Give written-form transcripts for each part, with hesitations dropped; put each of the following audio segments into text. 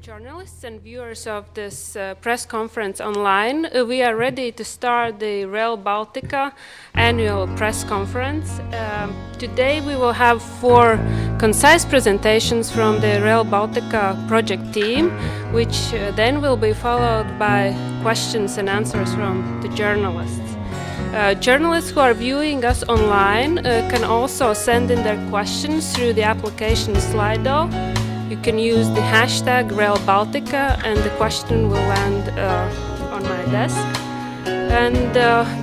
journalists and viewers of this press conference online. We are ready to start the Rail Baltica annual press conference. Today we will have 4 concise presentations from the Rail Baltica project team, which then will be followed by questions and answers from the journalists. Journalists who are viewing us online can also send in their questions through the application Slido. You can use the hashtag Rail Baltica and the question will land on my desk. And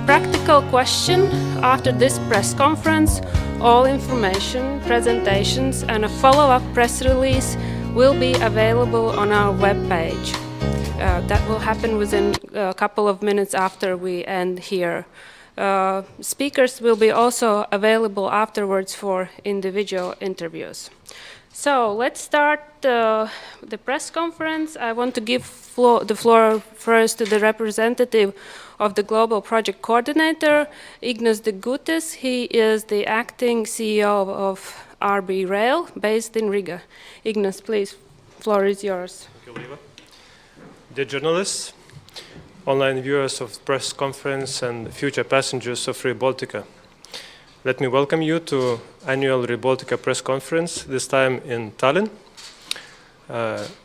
practical question: after this press conference, all information, presentations and a follow-up press release will be available on our webpage. That will happen within a couple of minutes after we end here. Speakers will be also available afterwards for individual interviews. So let's start the press conference. I want to give the floor first to the representative of the Global Project Coordinator, Ignas Degutis. He is the acting CEO of RB Rail, based in Riga. Ignas, please, floor is yours. Thank you, Liva. Dear journalists, online viewers of the press conference and future passengers of Rail Baltica, let me welcome you to annual Rail Baltica press conference, this time in Tallinn.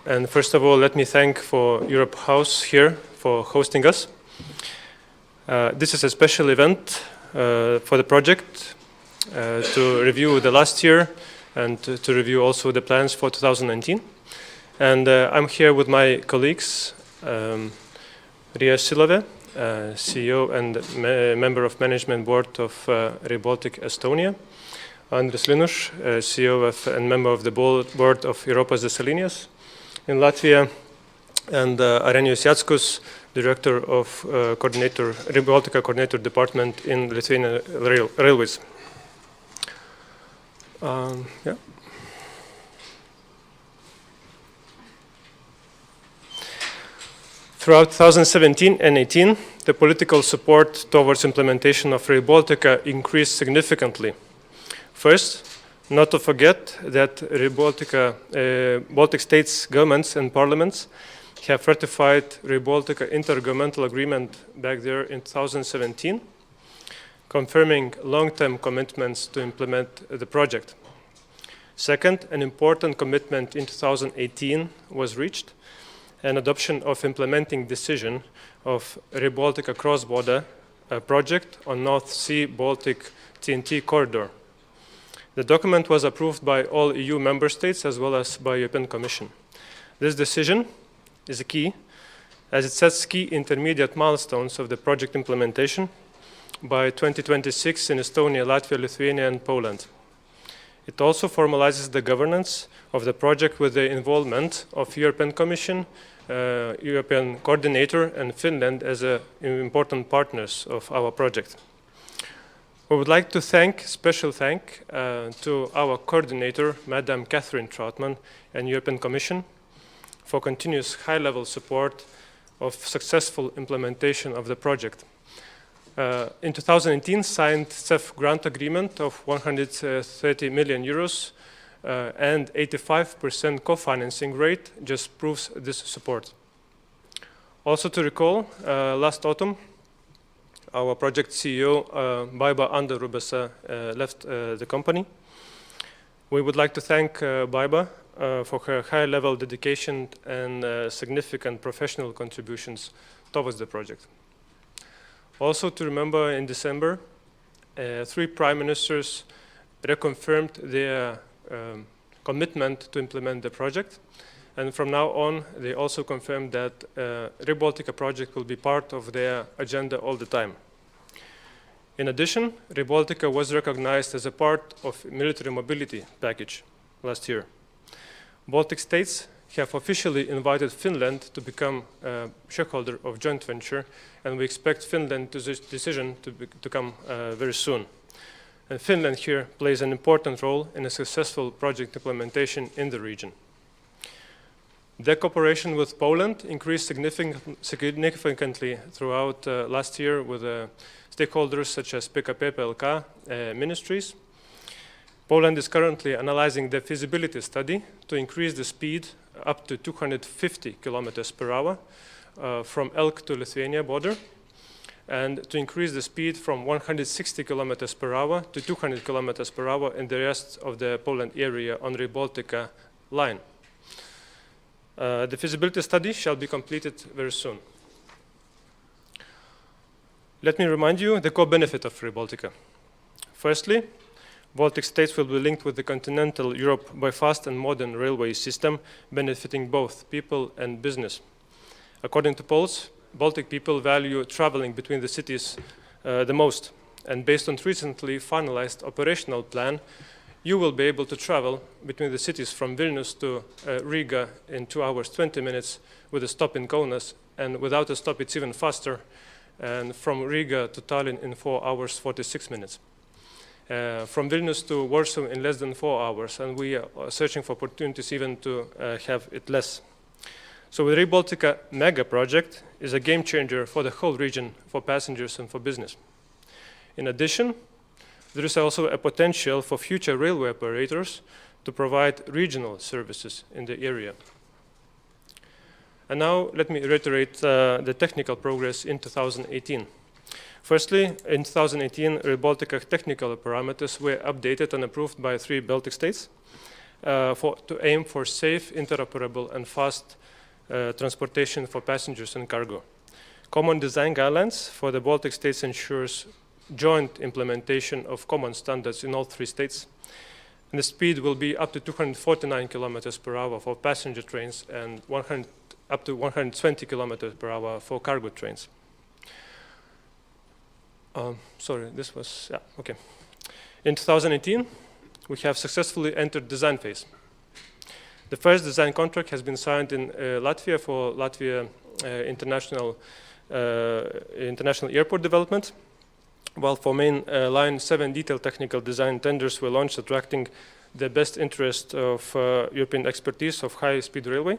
And first of all, let me thank for Europe House here for hosting us. This is a special event for the project to review the last year and to review also the plans for 2019. And I'm here with my colleagues, Ria Silove, CEO and member of Management Board of Rail Baltic Estonia, Andris Linuš, CEO and member of the board of Eiropas līnijas in Latvia, and Arenijus Jackus, Director of Rail Baltica Coordinator Department in Lithuanian Railways. Yeah. Throughout 2017 and 2018, the political support towards implementation of Rail Baltica increased significantly. First, not to forget that Rail Baltica, Baltic States governments and parliaments have ratified Rail Baltica intergovernmental agreement back there in 2017, confirming long-term commitments to implement the project. Second, an important commitment in 2018 was reached: an adoption of implementing decision of Rail Baltica cross-border project on North Sea Baltic TNT corridor. The document was approved by all EU member states as well as by European Commission. This decision is a key, as it sets key intermediate milestones of the project implementation by 2026 in Estonia, Latvia, Lithuania and Poland. It also formalizes the governance of the project with the involvement of European Commission, European Coordinator and Finland as important partners of our project. We would like to special thank to our coordinator, Madam Catherine Trautmann, and European Commission for continuous high-level support of successful implementation of the project. In 2018, signed CEF grant agreement of 130 million euros and 85% co-financing rate just proves this support. Also to recall, last autumn, our project CEO, Baiba Anderubasa, left the company. We would like to thank Baiba for her high-level dedication and significant professional contributions towards the project. Also to remember, in December, 3 prime ministers reconfirmed their commitment to implement the project, and from now on they also confirmed that Rail Baltica project will be part of their agenda all the time. In addition, Rail Baltica was recognized as a part of military mobility package last year. Baltic States have officially invited Finland to become a shareholder of joint venture, and we expect Finland's decision to come very soon. And Finland here plays an important role in a successful project implementation in the region. The cooperation with Poland increased significantly throughout last year with stakeholders such as PKP PLK ministries. Poland is currently analyzing the feasibility study to increase the speed up to 250 kilometers per hour from Elk to Lithuania border, and to increase the speed from 160 kilometers per hour to 200 kilometers per hour in the rest of the Poland area on Rail Baltica line. The feasibility study shall be completed very soon. Let me remind you the core benefit of Rail Baltica. Firstly, Baltic States will be linked with the continental Europe by fast and modern railway system, benefiting both people and business. According to polls, Baltic people value traveling between the cities the most, and based on recently finalized operational plan, you will be able to travel between the cities from Vilnius to Riga in 2 hours 20 minutes with a stop in Kaunas, and without a stop it's even faster, and from Riga to Tallinn in 4 hours 46 minutes. From Vilnius to Warsaw in less than 4 hours, and we are searching for opportunities even to have it less. So the Rail Baltica mega project is a game changer for the whole region, for passengers and for business. In addition, there is also a potential for future railway operators to provide regional services in the area. And now let me reiterate the technical progress in 2018. Firstly, in 2018, Rail Baltica technical parameters were updated and approved by 3 Baltic states to aim for safe, interoperable and fast transportation for passengers and cargo. Common design guidelines for the Baltic states ensures joint implementation of common standards in all 3 states. And the speed will be up to 249 kilometers per hour for passenger trains and up to 120 kilometers per hour for cargo trains. Sorry, this was, yeah, okay. In 2018, we have successfully entered design phase. The first design contract has been signed in Latvia for Latvia International Airport development, while for main line 7 detailed technical design tenders were launched, attracting the best interest of European expertise of high-speed railway.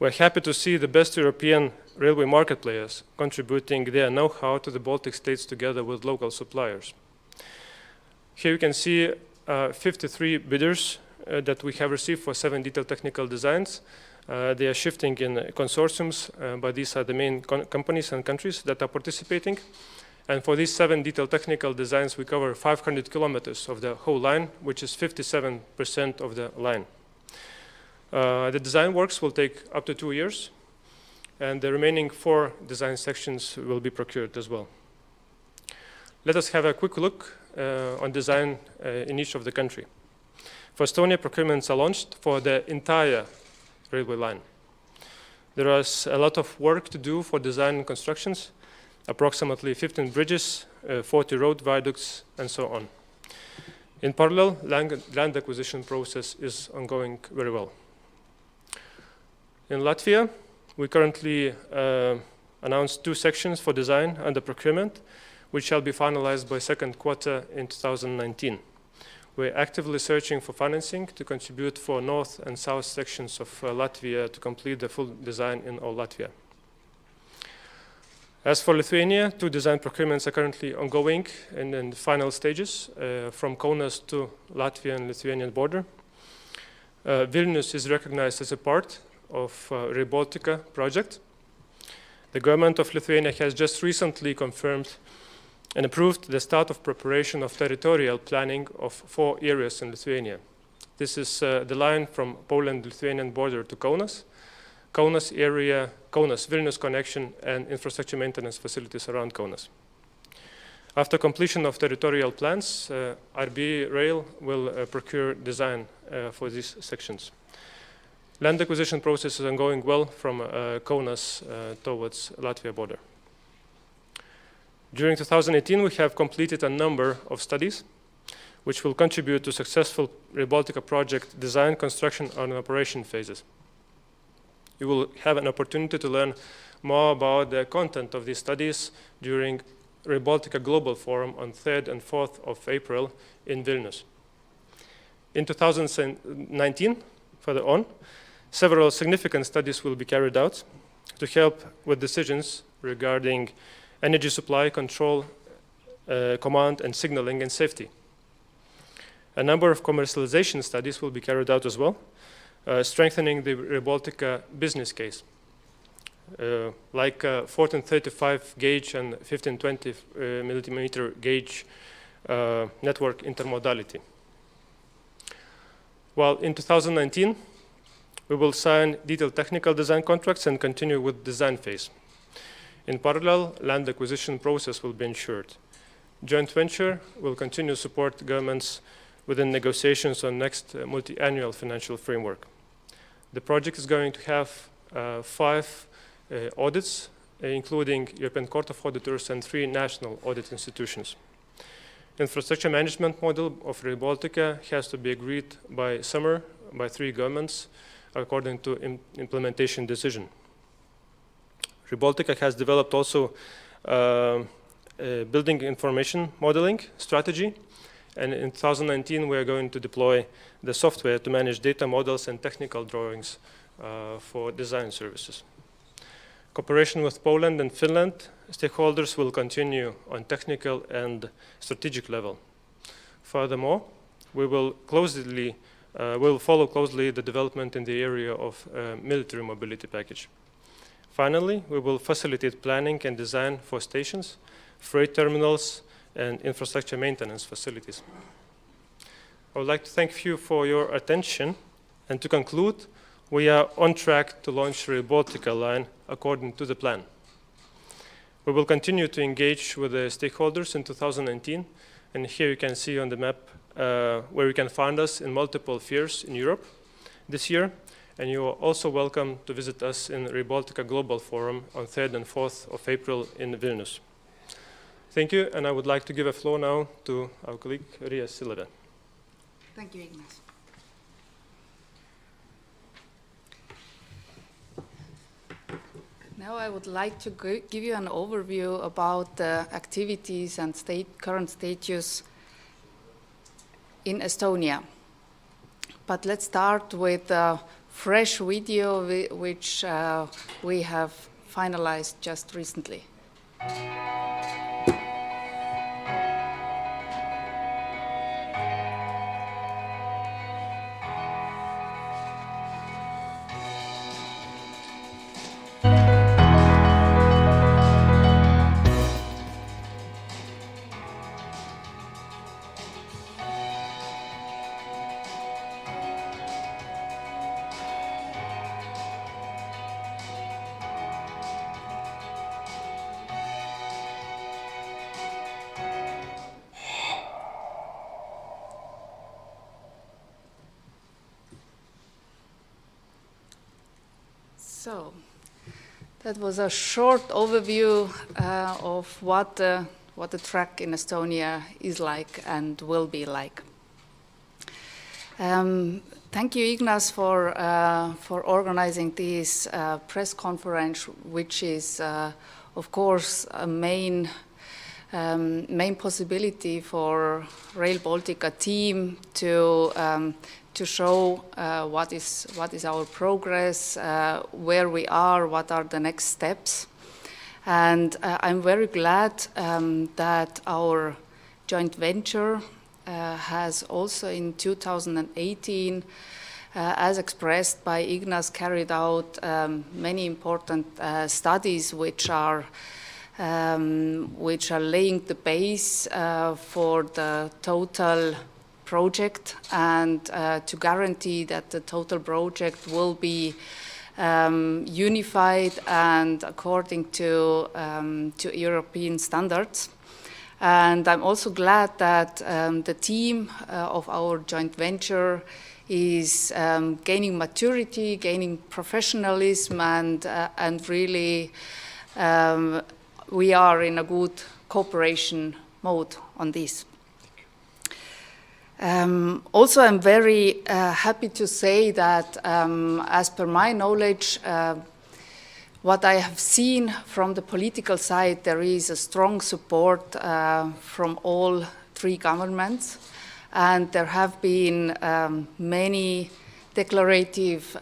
We're happy to see the best European railway market players contributing their know-how to the Baltic states together with local suppliers. Here you can see 53 bidders that we have received for 7 detailed technical designs. They are shifting in consortiums, but these are the main companies and countries that are participating. And for these 7 detailed technical designs, we cover 500 kilometers of the whole line, which is 57% of the line. The design works will take up to 2 years, and the remaining 4 design sections will be procured as well. Let us have a quick look on design in each of the country. For Estonia, procurements are launched for the entire railway line. There is a lot of work to do for design and constructions, approximately 15 bridges, 40 road viaducts, and so on. In parallel, land acquisition process is ongoing very well. In Latvia, we currently announced 2 sections for design under procurement, which shall be finalized by second quarter in 2019. We're actively searching for financing to contribute for north and south sections of Latvia to complete the full design in all Latvia. As for Lithuania, 2 design procurements are currently ongoing and in the final stages from Kaunas to Latvia and Lithuanian border. Vilnius is recognized as a part of Rail Baltica project. The government of Lithuania has just recently confirmed and approved the start of preparation of territorial planning of 4 areas in Lithuania. This is the line from Poland-Lithuanian border to Kaunas, Kaunas area, Kaunas-Vilnius connection, and infrastructure maintenance facilities around Kaunas. After completion of territorial plans, RB Rail will procure design for these sections. Land acquisition process is ongoing well from Kaunas towards Latvia border. During 2018, we have completed a number of studies which will contribute to successful Rail Baltica project design, construction, and operation phases. You will have an opportunity to learn more about the content of these studies during Rail Baltica Global Forum on 3rd and 4th of April in Vilnius. In 2019, further on, several significant studies will be carried out to help with decisions regarding energy supply, control, command, and signaling and safety. A number of commercialization studies will be carried out as well, strengthening the Rail Baltica business case, like 1435 gauge and 1520 millimeter gauge network intermodality. While in 2019, we will sign detailed technical design contracts and continue with design phase. In parallel, land acquisition process will be ensured. Joint venture will continue to support governments within negotiations on next multi-annual financial framework. The project is going to have 5 audits, including European Court of Auditors and 3 national audit institutions. Infrastructure management model of Rail Baltica has to be agreed by summer by 3 governments according to implementation decision. Rail Baltica has developed also building information modeling strategy, and in 2019 we are going to deploy the software to manage data models and technical drawings for design services. Cooperation with Poland and Finland stakeholders will continue on technical and strategic level. Furthermore, we will follow closely the development in the area of military mobility package. Finally, we will facilitate planning and design for stations, freight terminals, and infrastructure maintenance facilities. I would like to thank you for your attention, and to conclude, we are on track to launch Rail Baltica line according to the plan. We will continue to engage with the stakeholders in 2019, and here you can see on the map where you can find us in multiple fairs in Europe this year, and you are also welcome to visit us in Rail Baltica Global Forum on 3rd and 4th of April in Vilnius. Thank you, and I would like to give a floor now to our colleague Ria Silva. Thank you, Ignas. Now I would like to give you an overview about the activities and current status in Estonia. But let's start with a fresh video which we have finalized just recently. So, that was a short overview of what the track in Estonia is like and will be like. Thank you, Ignas, for organizing this press conference, which is, of course, a main possibility for Rail Baltica team to show what is our progress, where we are, what are the next steps. And I'm very glad that our joint venture has also in 2018, as expressed by Ignas, carried out many important studies which are laying the base for the total project, and to guarantee that the total project will be unified and according to European standards. And I'm also glad that the team of our joint venture is gaining maturity, gaining professionalism, and really we are in a good cooperation mode on this. Also, I'm very happy to say that, as per my knowledge, what I have seen from the political side, there is a strong support from all 3 governments, and there have been many declarative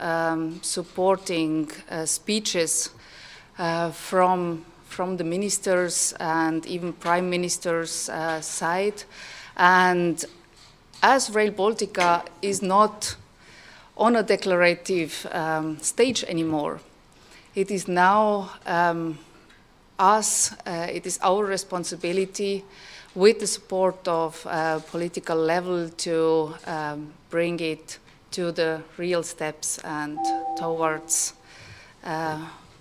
supporting speeches from the ministers and even Prime Minister's side. And as Rail Baltica is not on a declarative stage anymore. It is now it is our responsibility with the support of political level to bring it to the real steps and towards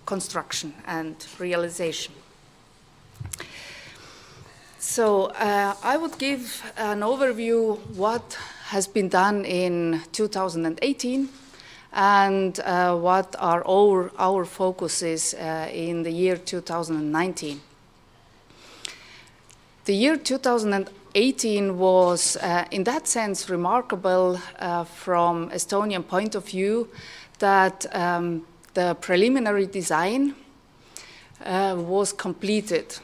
construction and realization. So I would give an overview what has been done in 2018 and what are our focuses in the year 2019. The year 2018 was, in that sense, remarkable from Estonian point of view, that the preliminary design was completed.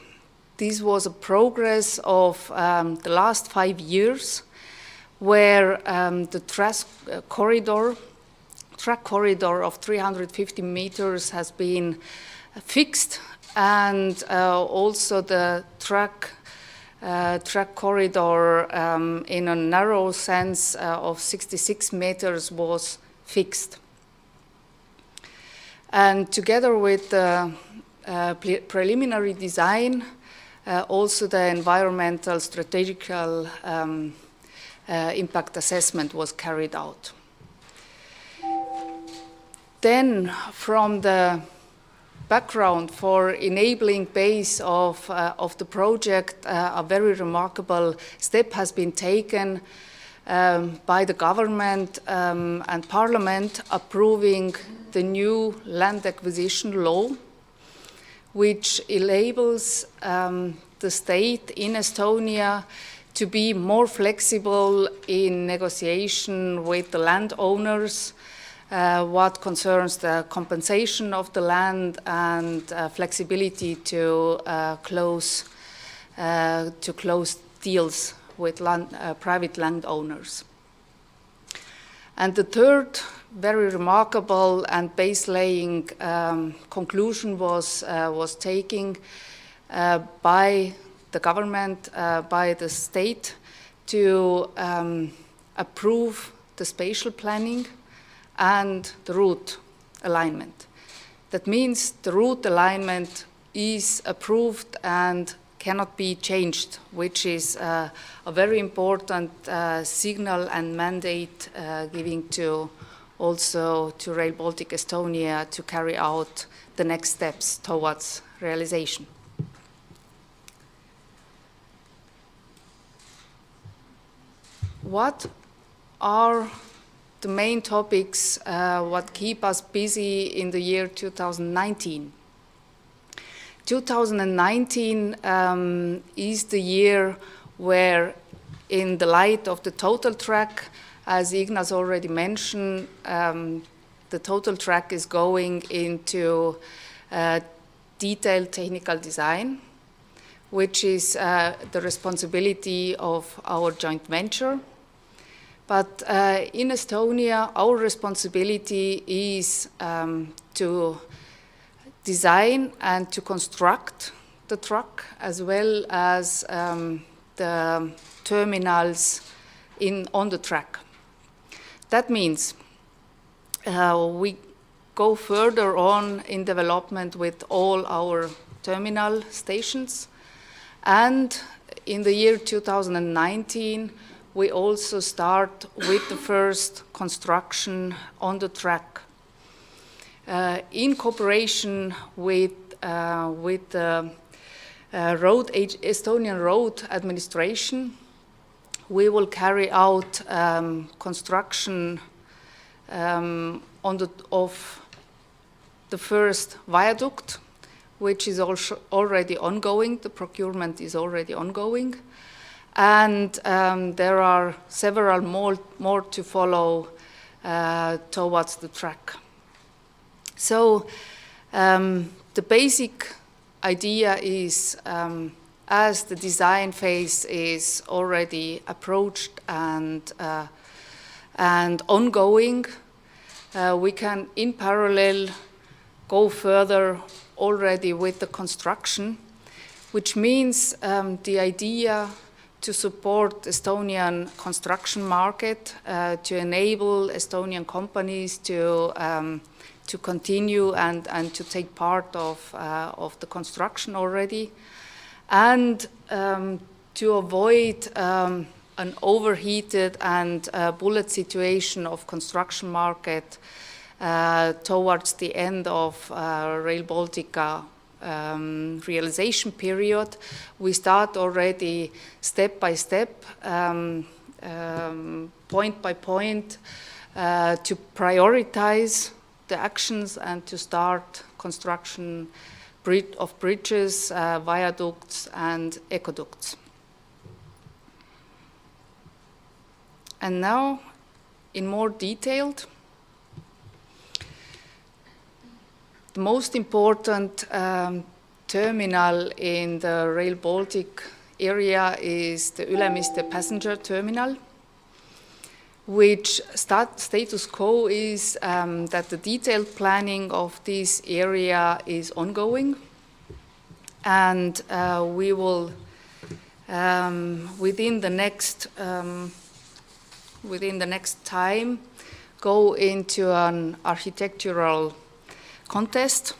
This was a progress of the last 5 years, where the track corridor of 350 meters has been fixed, and also the track corridor in a narrow sense of 66 meters was fixed. And together with the preliminary design, also the environmental strategical impact assessment was carried out. Then, from the background for enabling base of the project, a very remarkable step has been taken by the government and parliament, approving the new land acquisition law, which enables the state in Estonia to be more flexible in negotiation with the landowners, what concerns the compensation of the land and flexibility to close deals with private landowners. And the third very remarkable and base-laying conclusion was taken by the government, by the state, to approve the spatial planning and the route alignment. That means the route alignment is approved and cannot be changed, which is a very important signal and mandate giving to also to Rail Baltica Estonia to carry out the next steps towards realization. What are the main topics what keep us busy in the year 2019? 2019 is the year where, in the light of the total track, as Ignas already mentioned, the total track is going into detailed technical design, which is the responsibility of our joint venture. But in Estonia, our responsibility is to design and to construct the track, as well as the terminals on the track. That means we go further on in development with all our terminal stations, and in the year 2019 we also start with the first construction on the track. In cooperation with the Estonian Road Administration, we will carry out construction of the first viaduct, which is also already ongoing. The procurement is already ongoing. And there are several more to follow towards the track. So the basic idea is, as the design phase is already approached and ongoing, we can in parallel go further already with the construction, which means the idea to support Estonian construction market, to enable Estonian companies to continue and to take part of the construction already, and to avoid an overheated and bullet situation of construction market towards the end of Rail Baltica realization period. We start already step by step, point by point, to prioritize the actions and to start construction of bridges, viaducts and aqueducts. And now, in more detailed, the most important terminal in the Rail Baltic area is the Ülemiste passenger terminal, which status quo is that the detailed planning of this area is ongoing, and we will within the next time go into an architectural contest,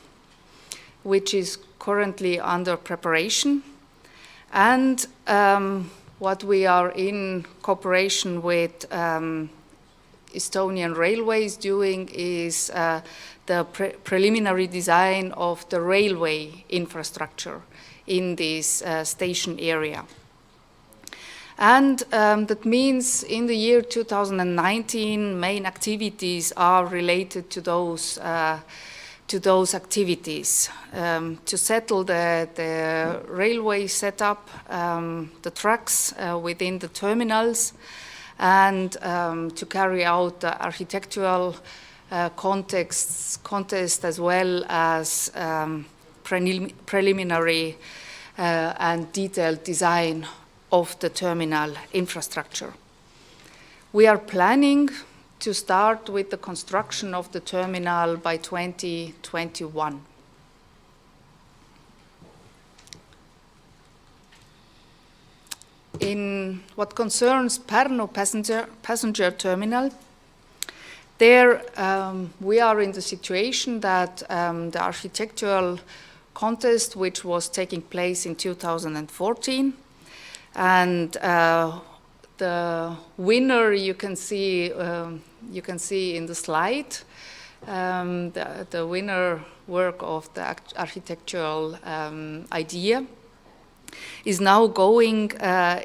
which is currently under preparation, and what we are in cooperation with Estonian Railways doing is the preliminary design of the railway infrastructure in this station area. And that means in the year 2019, main activities are related to those activities, to settle the railway setup, the tracks within the terminals, and to carry out the architectural contest as well as preliminary and detailed design of the terminal infrastructure. We are planning to start with the construction of the terminal by 2021. In what concerns Pärnu passenger terminal, there we are in the situation that the architectural contest, which was taking place in 2014, and the winner you can see in the slide. The winner work of the architectural idea is now going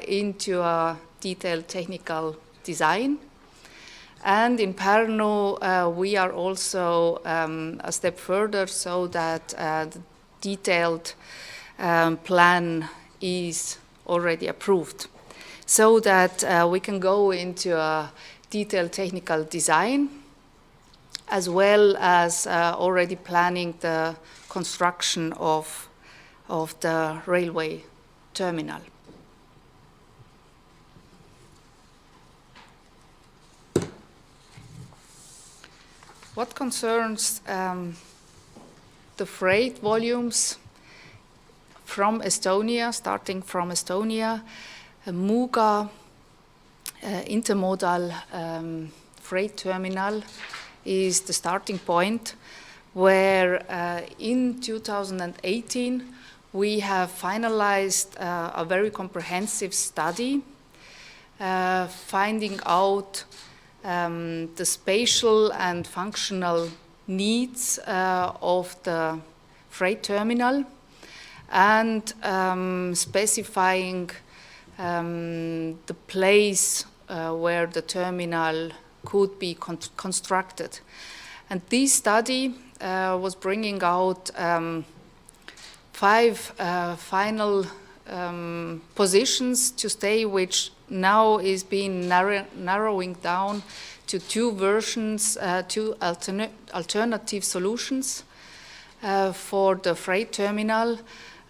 into a detailed technical design. And in Pärnu, we are also a step further, so that the detailed plan is already approved, so that we can go into a detailed technical design, as well as already planning the construction of the railway terminal. What concerns the freight volumes from Estonia, starting from Estonia, Muuga intermodal freight terminal is the starting point, where in 2018 we have finalized a very comprehensive study finding out the spatial and functional needs of the freight terminal, and specifying the place where the terminal could be constructed. And this study was bringing out 5 final positions to stay, which now is being narrowing down to 2 versions, 2 alternative solutions for the freight terminal.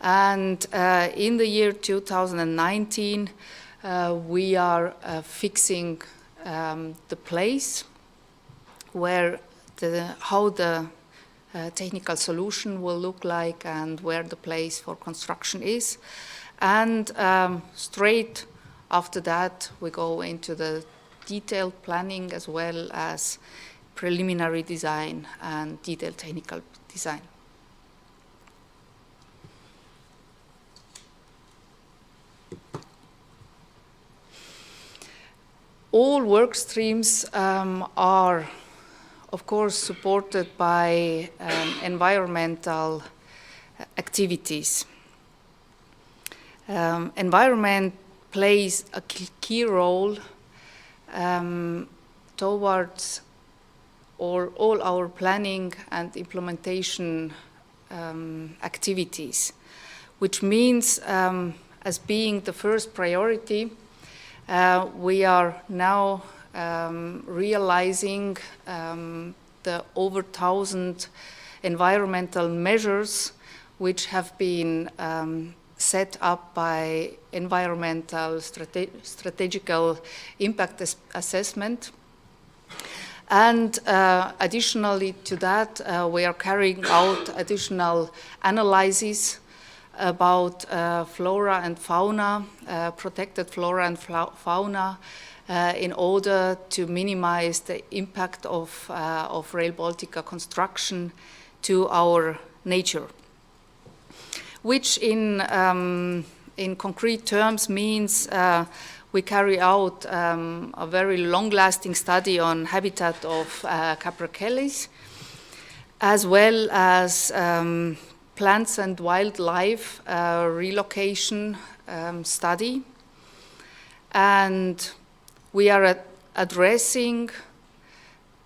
And in the year 2019, we are fixing the place where how the technical solution will look like and where the place for construction is. And straight after that, we go into the detailed planning as well as preliminary design and detailed technical design. All work streams are, of course, supported by environmental activities. Environment plays a key role towards all our planning and implementation activities, which means, as being the first priority, we are now realizing the over 1,000 environmental measures which have been set up by environmental strategical impact assessment. And additionally to that, we are carrying out additional analyses about flora and fauna, protected flora and fauna, in order to minimize the impact of Rail Baltica construction to our nature, which in concrete terms means we carry out a very long-lasting study on habitat of capercaillies, as well as plants and wildlife relocation study. And we are addressing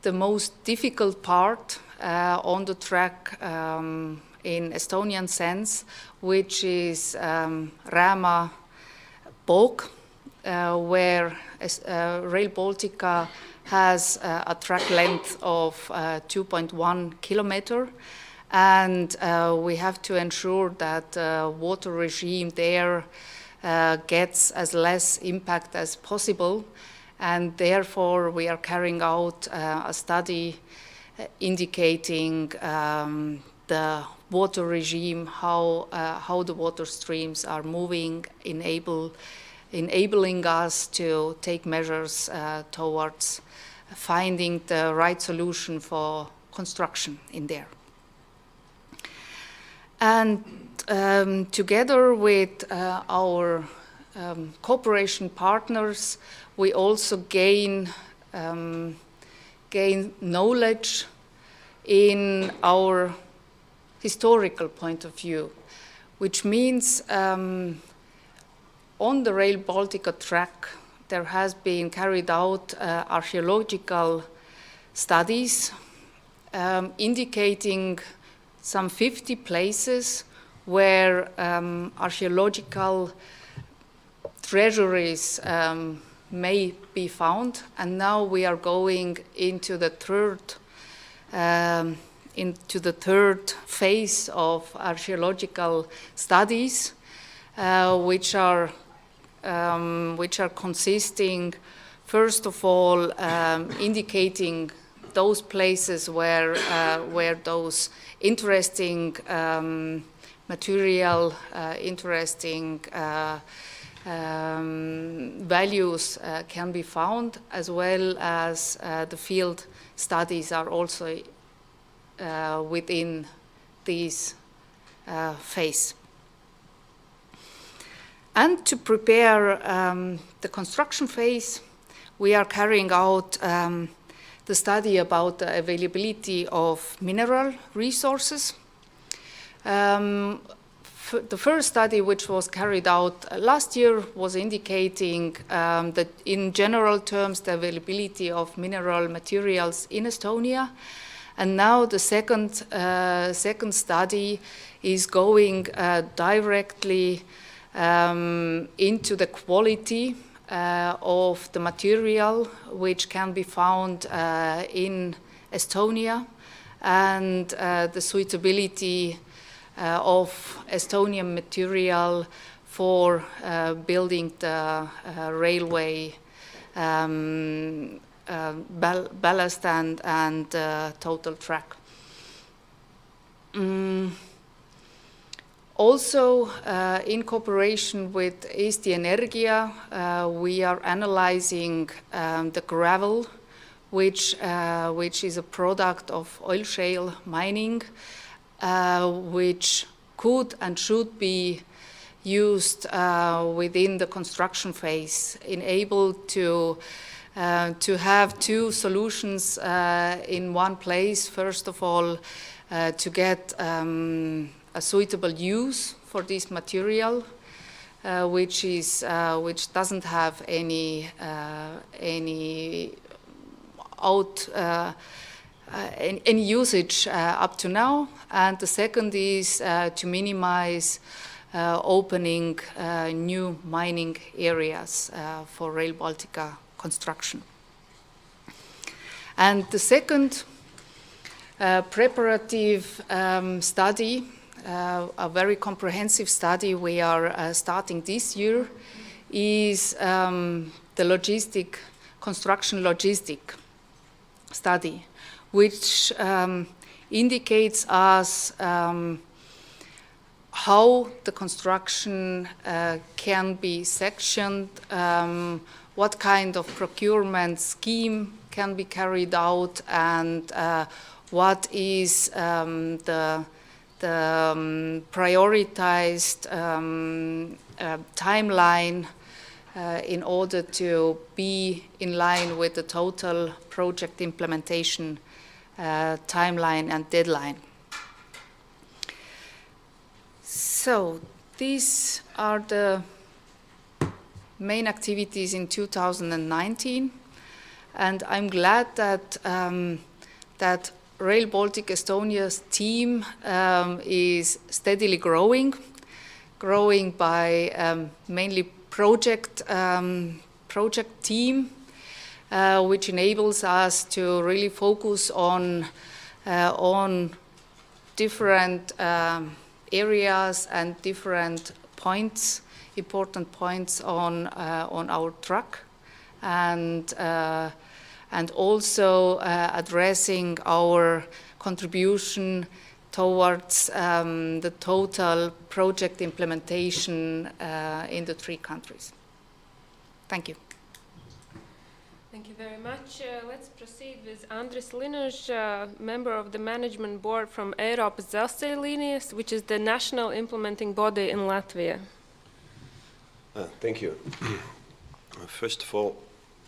the most difficult part on the track in Estonian sense, which is Rääma bog, where Rail Baltica has a track length of 2.1 kilometer, and we have to ensure that water regime there gets as less impact as possible, and therefore we are carrying out a study indicating the water regime, how the water streams are moving, enabling us to take measures towards finding the right solution for construction in there. And together with our cooperation partners, we also gain knowledge in our historical point of view, which means on the Rail Baltica track there has been carried out archaeological studies indicating some 50 places where archaeological treasuries may be found, and now we are going into the third phase of archaeological studies, which are consisting, first of all, indicating those places where those interesting material, interesting values can be found, as well as the field studies are also within this phase. And to prepare the construction phase, we are carrying out the study about the availability of mineral resources. The first study, which was carried out last year, was indicating that in general terms the availability of mineral materials in Estonia. And now the second study is going directly into the quality of the material which can be found in Estonia, and the suitability of Estonian material for building the railway ballast and total track. Also, in cooperation with Eesti Energia, we are analyzing the gravel, which is a product of oil shale mining, which could and should be used within the construction phase, enabled to have two solutions in one place. First of all, to get a suitable use for this material, which doesn't have any usage up to now, and the second is to minimize opening new mining areas for Rail Baltica construction. And the second preparative study, a very comprehensive study we are starting this year, is the construction logistic study, which indicates us how the construction can be sectioned, what kind of procurement scheme can be carried out, and what is the prioritized timeline in order to be in line with the total project implementation timeline and deadline. So these are the main activities in 2019, and I'm glad that that Rail Baltica Estonia's team is steadily growing by mainly project team, which enables us to really focus on different areas and different points, important points on our track, and also addressing our contribution towards the total project implementation in the 3 countries. Thank you. Thank you very much. Let's proceed with Andris Linuš, member of the management board from Eiropas dzelzceļa līnijas, which is the national implementing body in Latvia. Thank you. First of all,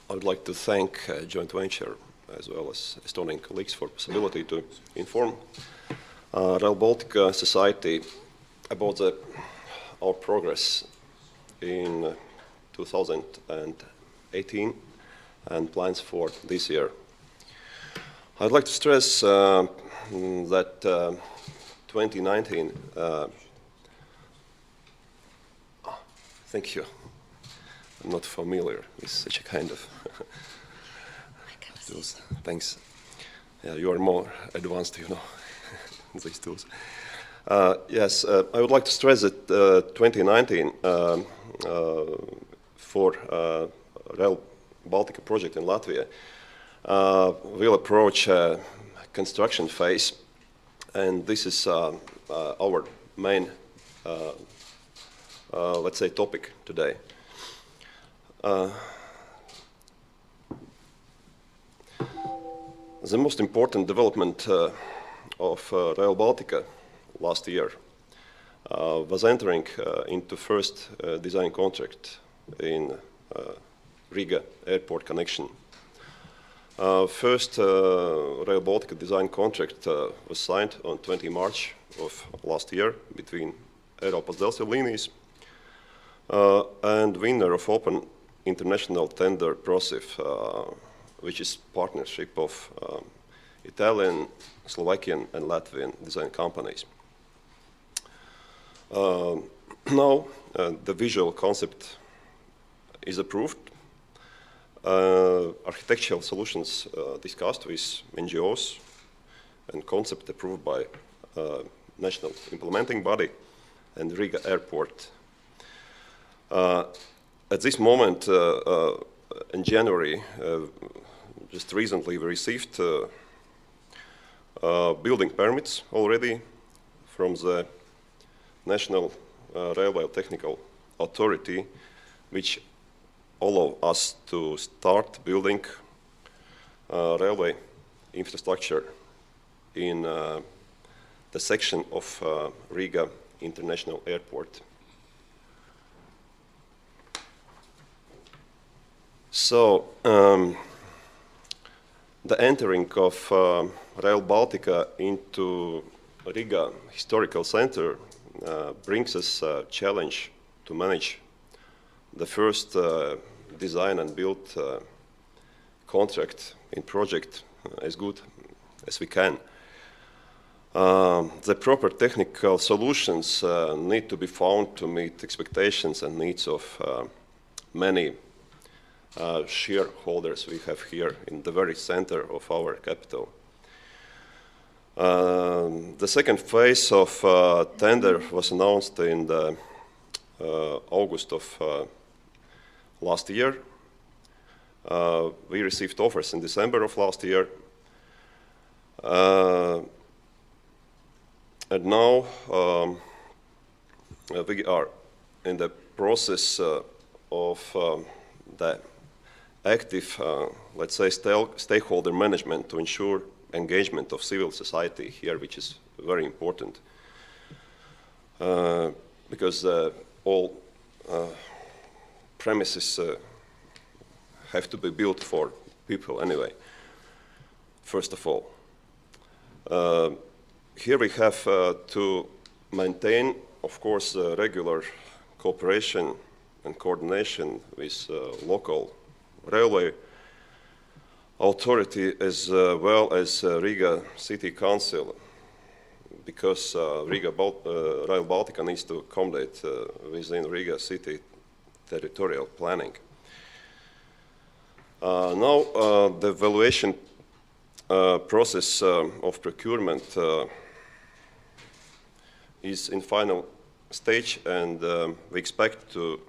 I would like to thank Joint Venture as well as Estonian colleagues for the possibility to inform Rail Baltica Society about our progress in 2018 and plans for this year. I'd like to stress that 2019, thank you. I'm not familiar with such a kind of tools. Thanks. Yeah, you are more advanced, you know, these tools. Yes, I would like to stress that 2019 for Rail Baltica project in Latvia will approach construction phase, and this is our main, let's say, topic today. The most important development of Rail Baltica last year was entering into first design contract in Riga airport connection. First Rail Baltica design contract was signed on 20 March of last year between Eiropas dzelzceļa līnijas and winner of open international tender process, which is partnership of Italian, Slovakian and Latvian design companies. Now the visual concept is approved. Architectural solutions discussed with NGOs and concept approved by national implementing body and Riga airport. At this moment, in January, just recently we received building permits already from the National Railway Technical Authority, which allow us to start building railway infrastructure in the section of Riga International Airport. So, the entering of Rail Baltica into Riga Historical Center brings us a challenge to manage the first design and build contract in project as good as we can. The proper technical solutions need to be found to meet expectations and needs of many shareholders we have here in the very center of our capital. The second phase of tender was announced in the August of last year. We received offers in December of last year. And now we are in the process of the active, let's say, stakeholder management to ensure engagement of civil society here, which is very important. Because all premises have to be built for people anyway, first of all. Here we have to maintain, of course, regular cooperation and coordination with local railway authority as well as Riga City Council, because Rail Baltica needs to accommodate within Riga City territorial planning. Now the evaluation process of procurement is in final stage, and we expect to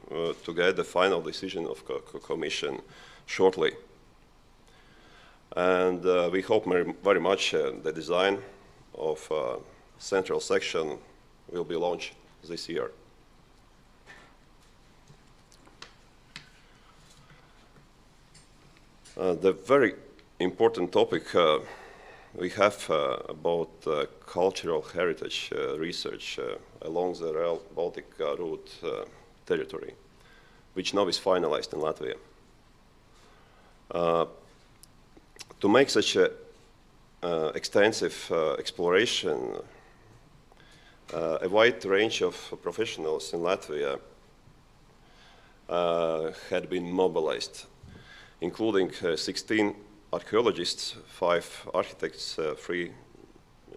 get the final decision of Commission shortly. And we hope very much the design of central section will be launched this year. The very important topic we have about cultural heritage research along the Rail Baltica route territory, which now is finalized in Latvia. To make such an extensive exploration, a wide range of professionals in Latvia had been mobilized, including 16 archaeologists, 5 architects, 3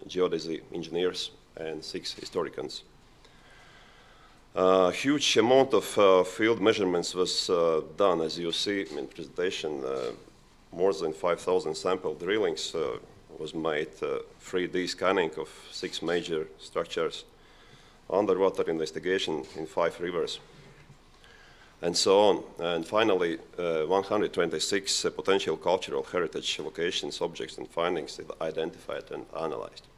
geodesy engineers, and 6 historians. A huge amount of field measurements was done, as you see in the presentation. More than 5,000 sample drillings was made, 3D scanning of 6 major structures, underwater investigation in 5 rivers, and so on. And finally, 126 potential cultural heritage locations, objects, and findings identified and analyzed.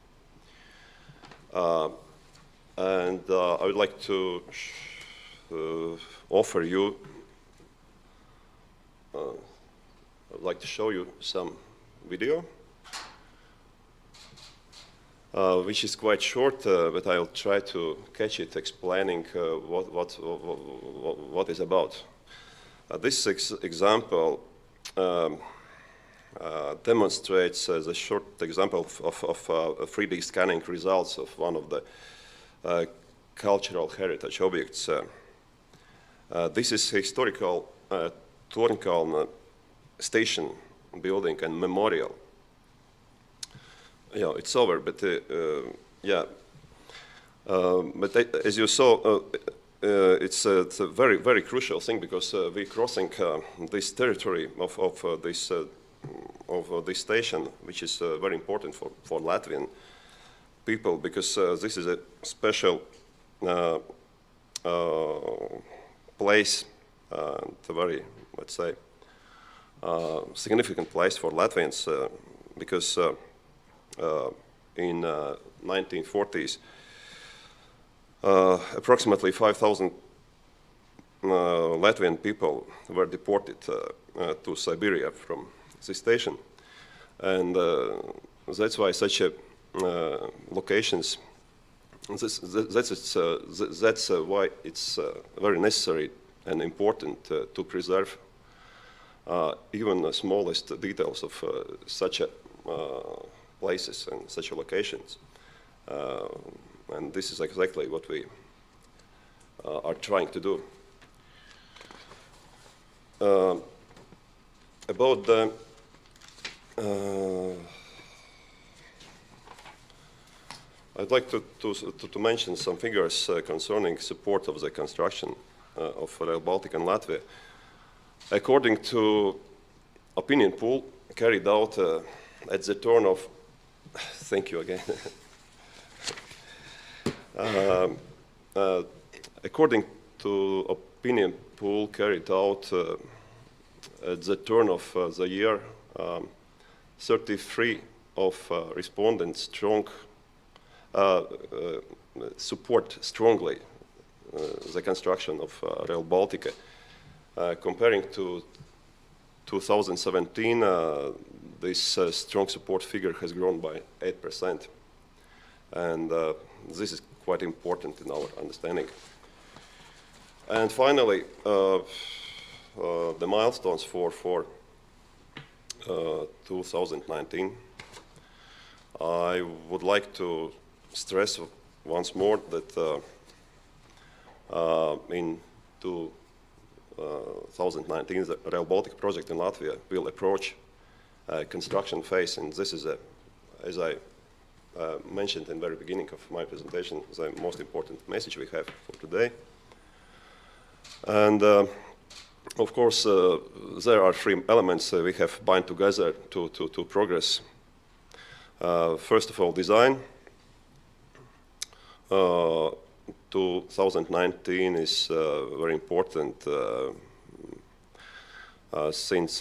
And I would like to offer you, I'd like to show you some video, which is quite short, but I'll try to catch it explaining what is about. This example demonstrates the short example of 3D scanning results of one of the cultural heritage objects. This is historical Tornkalna station building and memorial. Yeah, it's over, but yeah. But as you saw, it's a very, very crucial thing, because we're crossing this territory of this station, which is very important for Latvian people, because this is a special place, a very, let's say, significant place for Latvians, because in 1940s approximately 5,000 Latvian people were deported to Siberia from this station. And that's why such a locations, that's why it's very necessary and important to preserve even the smallest details of such a, places and such a locations. And this is exactly what we are trying to do. About the I'd like to mention some figures concerning support of the construction of Rail Baltica in Latvia. According to opinion poll carried out at the turn of, thank you again. According to opinion poll carried out at the turn of the year, 33 of respondents support strongly the construction of Rail Baltica. Comparing to 2017, this strong support figure has grown by 8%. And this is quite important in our understanding. And finally, the milestones for 2019. I would like to stress once more that in 2019, the Rail Baltica project in Latvia will approach construction phase, and this is, as I mentioned in the very beginning of my presentation, the most important message we have for today. And of course, there are three elements we have bind together to progress. First of all, design. 2019 is very important since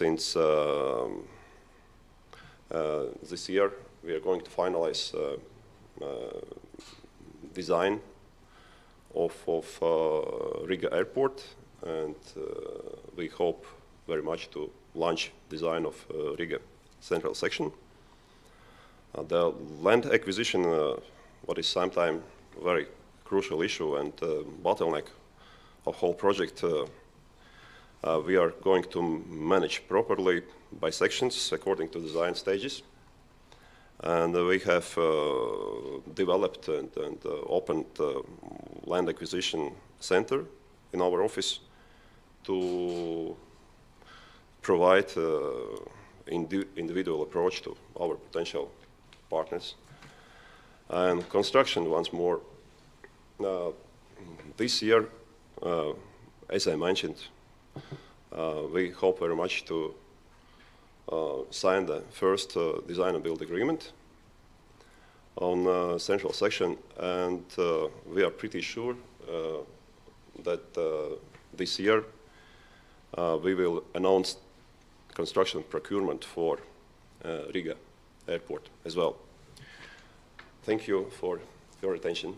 this year we are going to finalize design of Riga Airport, and we hope very much to launch design of Riga Central Section. The land acquisition, what is sometimes a very crucial issue and bottleneck of whole project, we are going to manage properly by sections according to design stages. And we have developed and opened land acquisition center in our office to provide individual approach to our potential partners. And construction, once more, this year, as I mentioned, we hope very much to sign the first design and build agreement on central section, and we are pretty sure that this year we will announce construction procurement for Riga Airport as well. Thank you for your attention.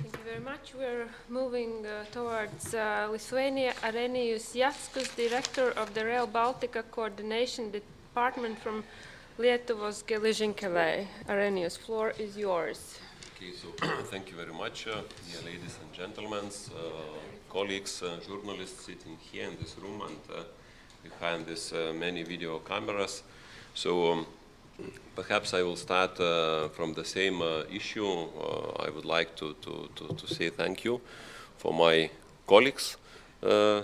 Thank you very much. We're moving towards Lithuania. Arenijus Jackus, Director of the Rail Baltica Coordination Department from Lietuvos geležinkeliai. Arenijus, floor is yours. Okay, so thank you very much, dear ladies and gentlemen, colleagues, journalists sitting here in this room and behind these many video cameras. So perhaps I will start from the same issue. I would like to say thank you for my colleagues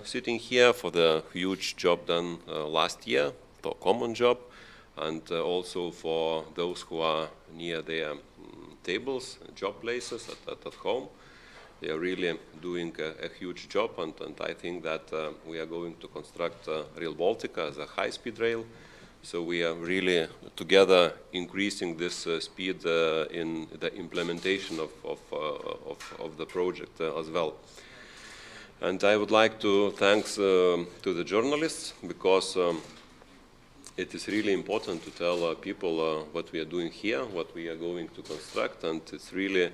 sitting here for the huge job done last year, for common job, and also for those who are near their tables, job places at home. They are really doing a huge job, and I think that we are going to construct Rail Baltica as a high-speed rail. So we are really together increasing this speed in the implementation of the project as well. And I would like to thank to the journalists, because it is really important to tell people what we are doing here, what we are going to construct, and it's really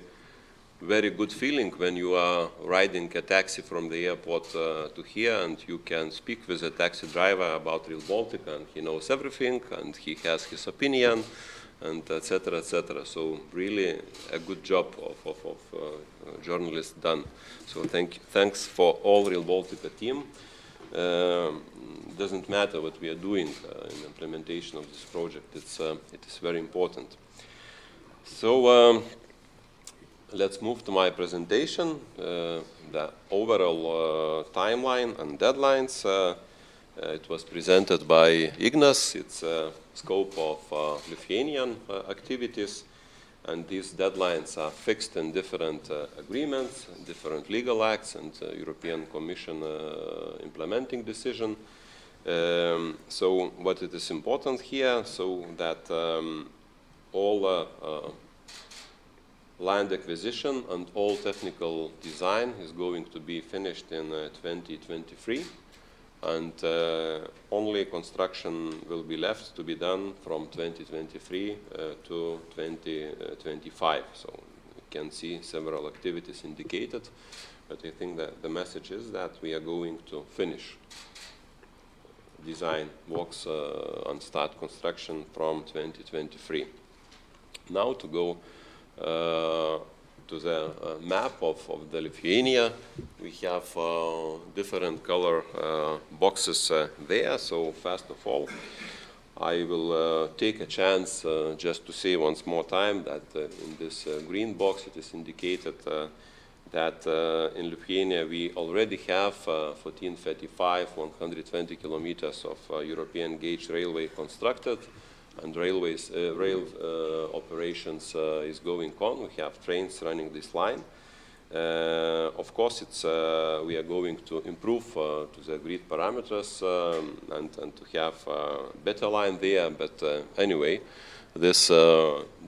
very good feeling when you are riding a taxi from the airport to here, and you can speak with a taxi driver about Rail Baltica, and he knows everything, and he has his opinion, and etc., etc. So really a good job of journalists done. So thanks for all Rail Baltica team. Doesn't matter what we are doing in implementation of this project. It is very important. So let's move to my presentation. The overall timeline and deadlines. It was presented by Ignas. It's a scope of Lithuanian activities, and these deadlines are fixed in different agreements, different legal acts, and European Commission implementing decision. So what it is important here, so that all land acquisition and all technical design is going to be finished in 2023, and only construction will be left to be done from 2023 to 2025. So you can see several activities indicated, but I think that the message is that we are going to finish design works and start construction from 2023. Now to go to the map of the Lithuania. We have different color boxes there. So first of all, I will take a chance just to say once more time that in this green box it is indicated that in Lithuania we already have 1435, 120 kilometers of European gauge railway constructed, and rail operations is going on. We have trains running this line. Of course, we are going to improve to the agreed parameters and to have a better line there. But anyway, this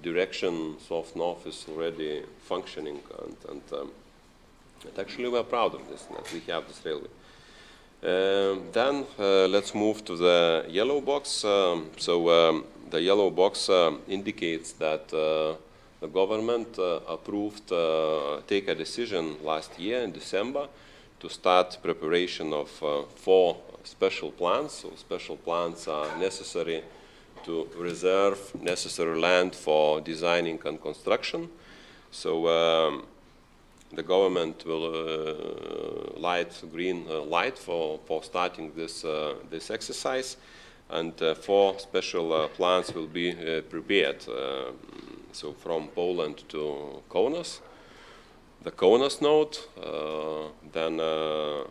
direction south-north is already functioning, and actually we are proud of this, that we have this railway. Then let's move to the yellow box. The yellow box indicates that the government approved, take a decision last year in December to start preparation of 4 special plans. So special plans are necessary to reserve necessary land for designing and construction. So the government will green light for starting this exercise, and 4 special plans will be prepared. So from Poland to Kaunas, the Kaunas node, then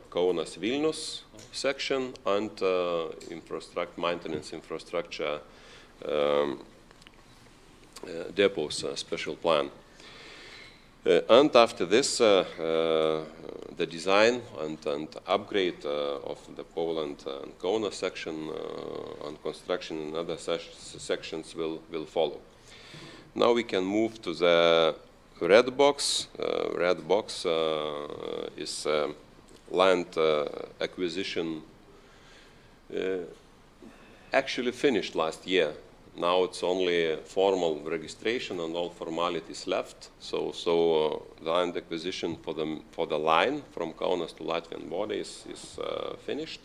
Kaunas-Vilnius section, and maintenance infrastructure depots special plan. And after this, the design and upgrade of the Poland and Kaunas section and construction in other sections will follow. Now we can move to the red box. Red box is land acquisition actually finished last year. Now it's only formal registration and all formalities left. So the land acquisition for the line from Kaunas to Latvian border is finished,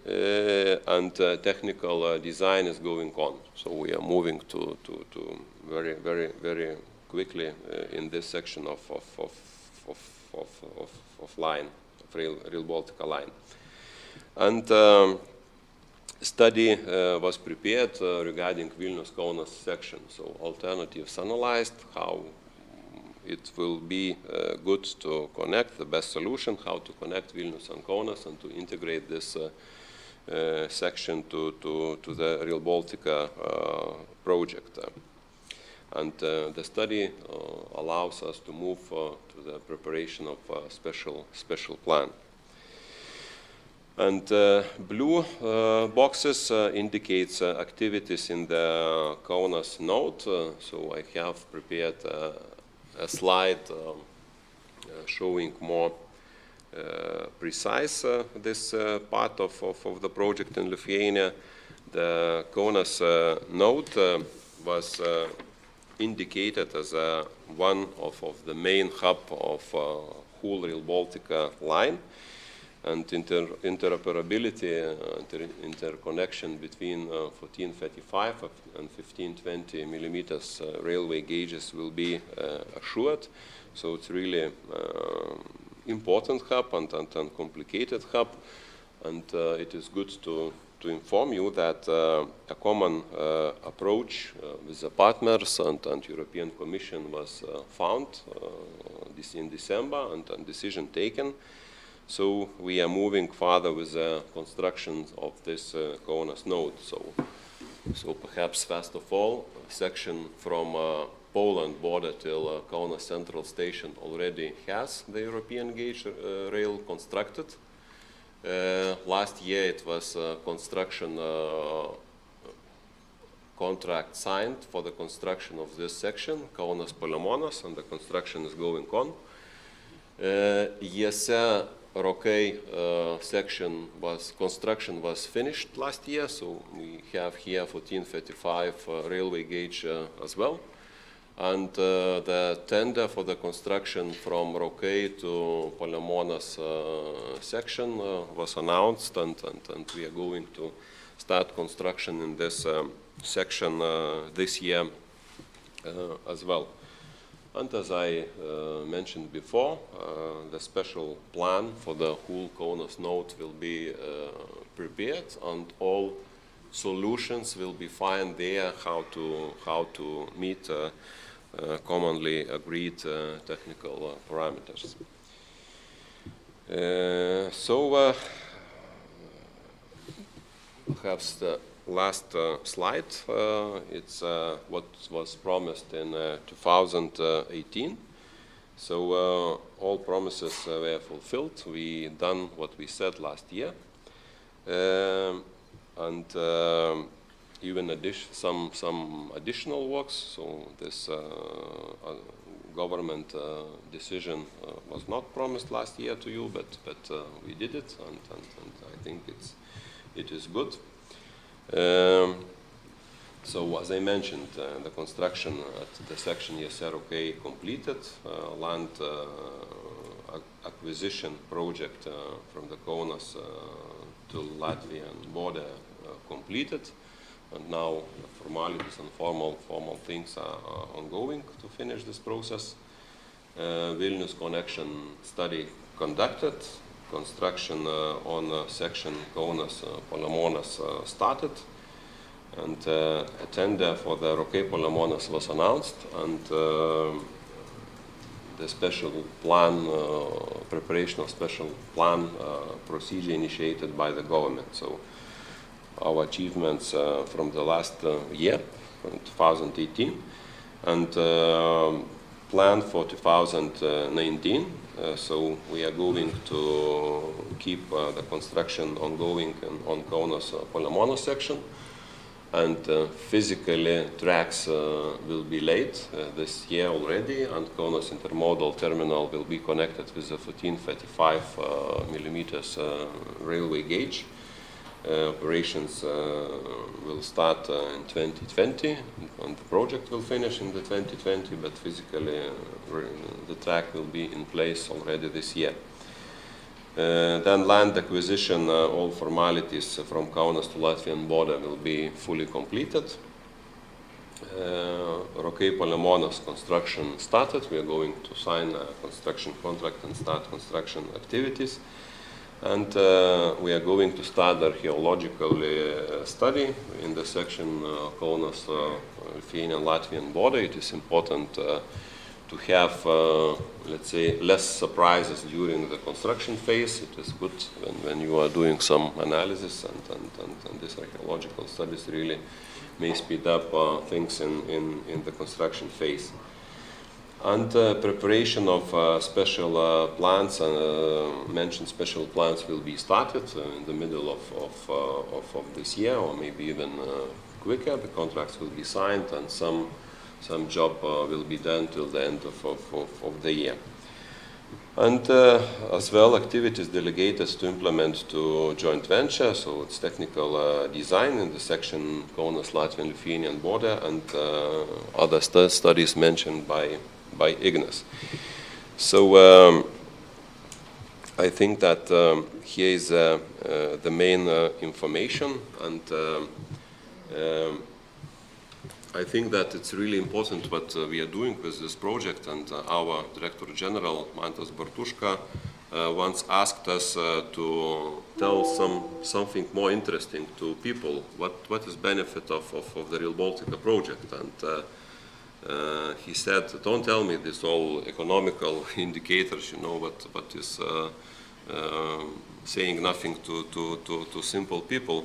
and technical design is going on. So we are moving to very quickly in this section of line, of Rail Baltica line, and. Study was prepared regarding Vilnius-Kaunas section. So alternatives analyzed, how it will be good to connect, the best solution, how to connect Vilnius and Kaunas and to integrate this section to the Rail Baltica project. And the study allows us to move to the preparation of a special plan. And blue boxes indicates activities in the Kaunas node. So I have prepared a slide showing more precise this part of the project in Lithuania. The Kaunas node was indicated as one of the main hub of whole Rail Baltica line, and interoperability, interconnection between 1435 and 1520 millimeters railway gauges will be assured. So it's really important hub and complicated hub, and it is good to inform you that a common approach with the partners and European Commission was found in December, and decision taken. So we are moving further with the construction of this Kaunas node. So perhaps first of all, a section from Poland border till Kaunas Central Station already has the European gauge rail constructed. Last year it was construction contract signed for the construction of this section, Kaunas Palemonas, and the construction is going on. Jese Rokai section construction was finished last year, so we have here 1435 railway gauge as well. And the tender for the construction from Rokai to Palemonas section was announced, and we are going to start construction in this section this year as well. And as I mentioned before, the special plan for the whole Kaunas node will be prepared, and all solutions will be found there how to meet commonly agreed technical parameters. So perhaps the last slide, it's what was promised in 2018. So all promises were fulfilled. We done what we said last year, and even some additional works. So this government decision was not promised last year to you, but we did it, and I think it is good. So as I mentioned, the construction at the section Jese-Rokai completed, land acquisition project from the Kaunas to Latvian border completed, and now the formalities and formal things are ongoing to finish this process. Vilnius connection study conducted. Construction on section Kaunas Palemonas started, and a tender for the Rokai Palemonas was announced, and the special plan, preparation of special plan procedure initiated by the government. So our achievements from the last year, from 2018, and plan for 2019. So we are going to keep the construction ongoing on Kaunas Palemonas section, and physically tracks will be laid this year already, and Kaunas intermodal terminal will be connected with the 1435 millimeters railway gauge. Operations will start in 2020, and the project will finish in the 2020, but physically the track will be in place already this year. Then land acquisition, all formalities from Kaunas to Latvian border will be fully completed. Rokai Palemonas construction started. We are going to sign a construction contract and start construction activities. And we are going to start the archaeological study in the section Kaunas Lithuanian Latvian border. It is important to have, let's say, less surprises during the construction phase. It is good when you are doing some analysis, and this archaeological studies really may speed up things in the construction phase. And preparation of special plans, mentioned special plans will be started in the middle of this year, or maybe even quicker. The contracts will be signed, and some job will be done till the end of the year. And as well, activities delegated to implement to joint venture, so it's technical design in the section Kaunas Latvian Lithuanian border, and other studies mentioned by Ignas. So I think that here is the main information, and I think that it's really important what we are doing with this project, and our Director General, Mantas Bartuška, once asked us to tell something more interesting to people, what is benefit of the Rail Baltica project. And he said, don't tell me this all economical indicators, you know, what is saying nothing to simple people.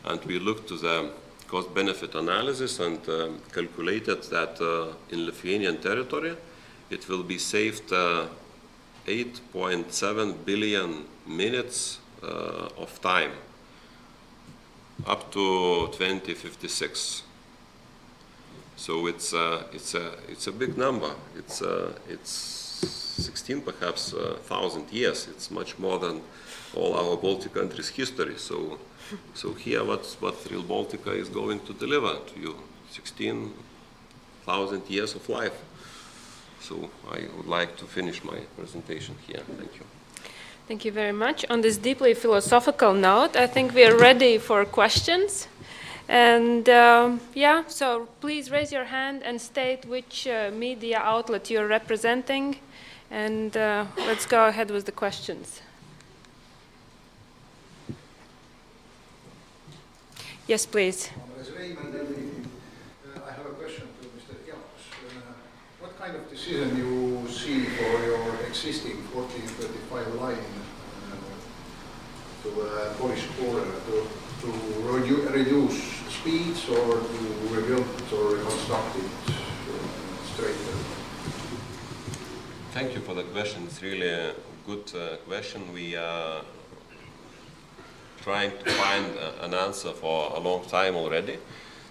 And we looked to the cost-benefit analysis and calculated that in Lithuanian territory it will be saved 8.7 billion minutes of time up to 2056. So it's a big number. It's 16 perhaps thousand years. It's much more than all our Baltic countries' history. So here what Rail Baltica is going to deliver to you, 16,000 years of life. So I would like to finish my presentation here. Thank you. Thank you very much. On this deeply philosophical note, I think we are ready for questions. And yeah, so please raise your hand and state which media outlet you're representing. And let's go ahead with the questions. Yes, please. As Raymond, I have a question to Mr. Eiropas. What kind of decision you see for your existing 1435 line to Polish border to reduce speeds or to rebuild it or reconstruct it straighter? Thank you for the question. It's really a good question. We are trying to find an answer for a long time already.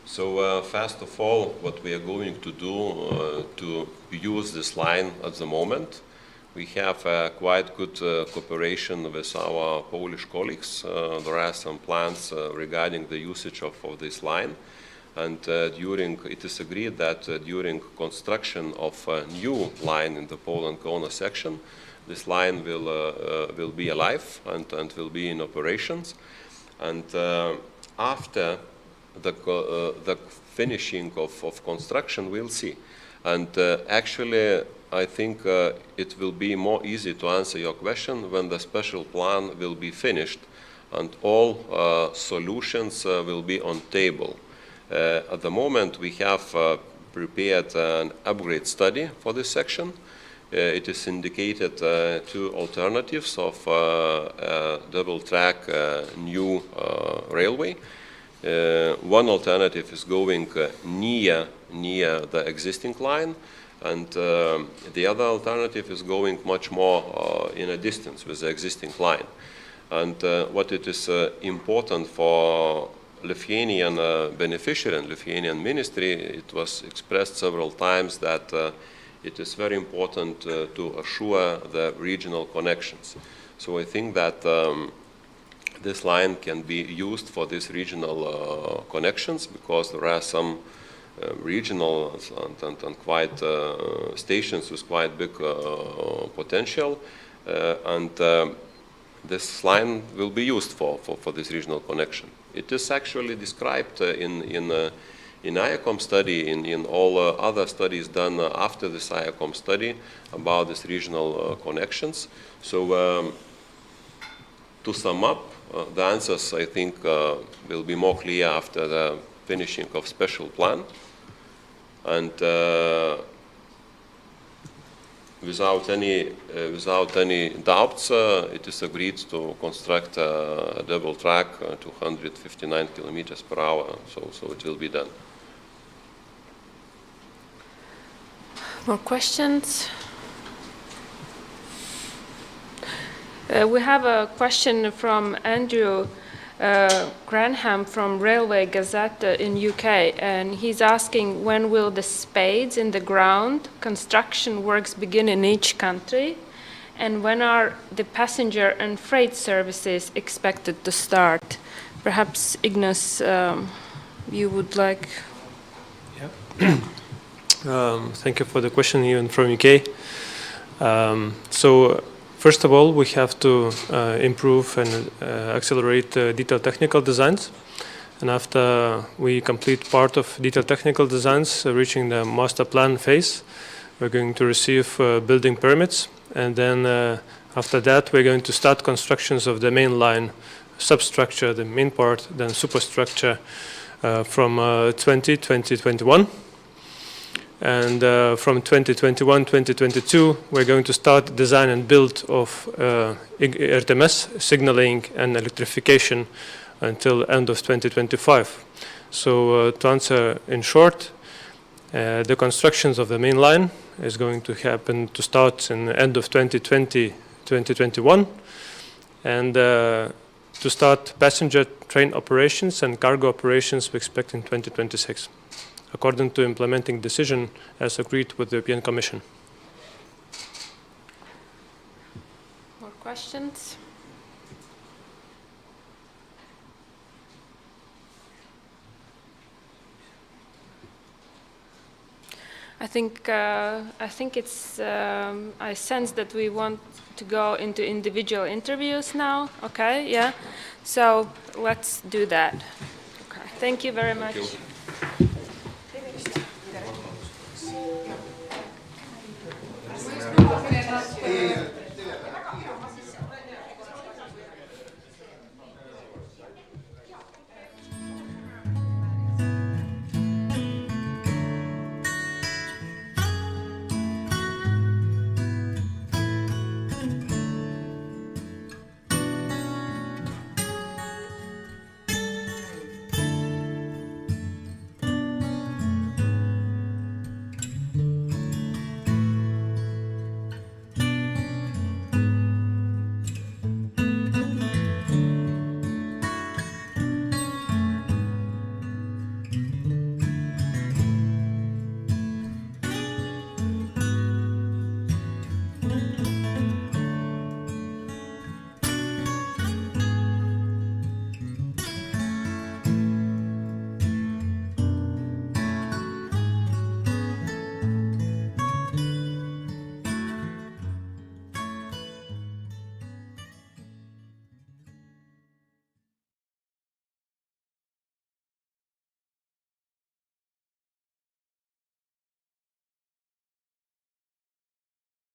So first of all, what we are going to do to use this line at the moment, we have quite good cooperation with our Polish colleagues. There are some plans regarding the usage of this line. And it is agreed that during construction of a new line in the Poland-Kaunas section, this line will be alive and will be in operations. And after the finishing of construction, we'll see. And actually, I think it will be more easy to answer your question when the special plan will be finished and all solutions will be on table. At the moment, we have prepared an upgrade study for this section. It is indicated two alternatives of double-track new railway. One alternative is going near the existing line, and the other alternative is going much more in a distance with the existing line. And what it is important for Lithuanian beneficiary and Lithuanian ministry, it was expressed several times that it is very important to assure the regional connections. So I think that this line can be used for these regional connections because there are some regional and quite stations with quite big potential, and this line will be used for this regional connection. It is actually described in IACOM study, in all other studies done after this IACOM study about these regional connections. So to sum up, the answers I think will be more clear after the finishing of special plan. And without any doubts, it is agreed to construct a double track 259 kilometers per hour. So it will be done. More questions? We have a question from Andrew Granham from Railway Gazette in UK, and he's asking when will the spades in the ground construction works begin in each country, And when are the passenger and freight services expected to start? Perhaps, Ignas, you would like... Thank you for the question, even from UK. So, first of all, we have to improve and accelerate detailed technical designs. And after we complete part of detailed technical designs, reaching the master plan phase, we're going to receive building permits. And then after that, we're going to start constructions of the main line, substructure, the main part, then superstructure from 2021. And from 2021-2022, we're going to start design and build of RTMS, signaling and electrification until end of 2025. So to answer in short, the constructions of the main line is going to happen to start in the end of 2020-2021, and to start passenger train operations and cargo operations we expect in 2026, according to implementing decision as agreed with the European Commission. More questions? I think it's. I sense that we want to go into individual interviews now. Okay, yeah. So let's do that. Okay. Thank you very much. Thank you.